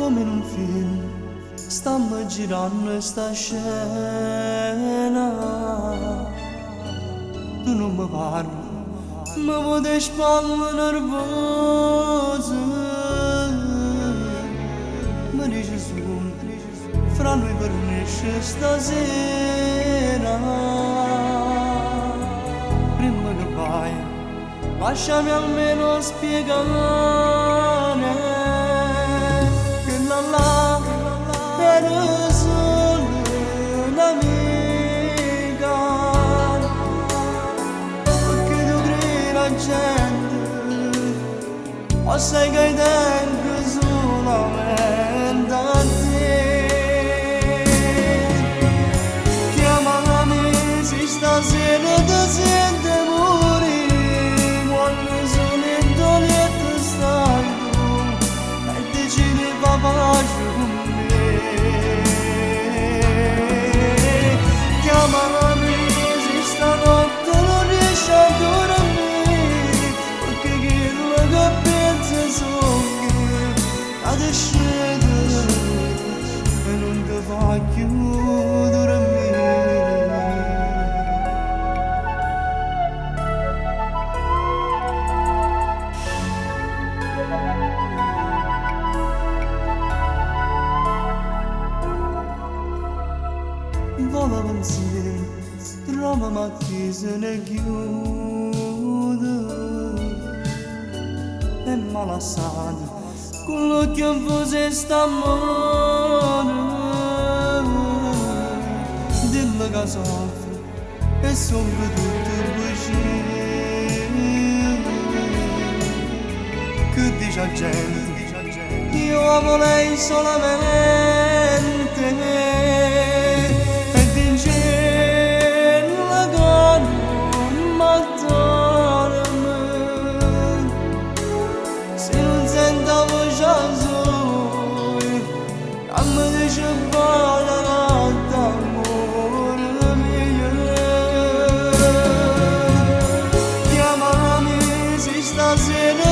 come in un film, stiamo girando sta scena. Tu non mi parli, mi vuoi spalle nervose. Mi dici su, fra noi vernisce stasera. Prima che vai, lasciami almeno spiegare che là era solo un'amica, perché tu credi la gente o sai che hai dentro solamente a te. Chiamami se stasera ti senti morire, quando sono in toglietta stai tu e decidi fa pace con me. Chiamami se stanotte non riesci a dormire, perché quello che pensi sono che ad scendere e non ti fa più dormire. Vola pensiero, trova ma chi se ne chiude e malassato con l'occhio infuso sta amore. Dillo che soffre e soffre tutto vicino, che dice la gente, io amo lei solamente. Stasera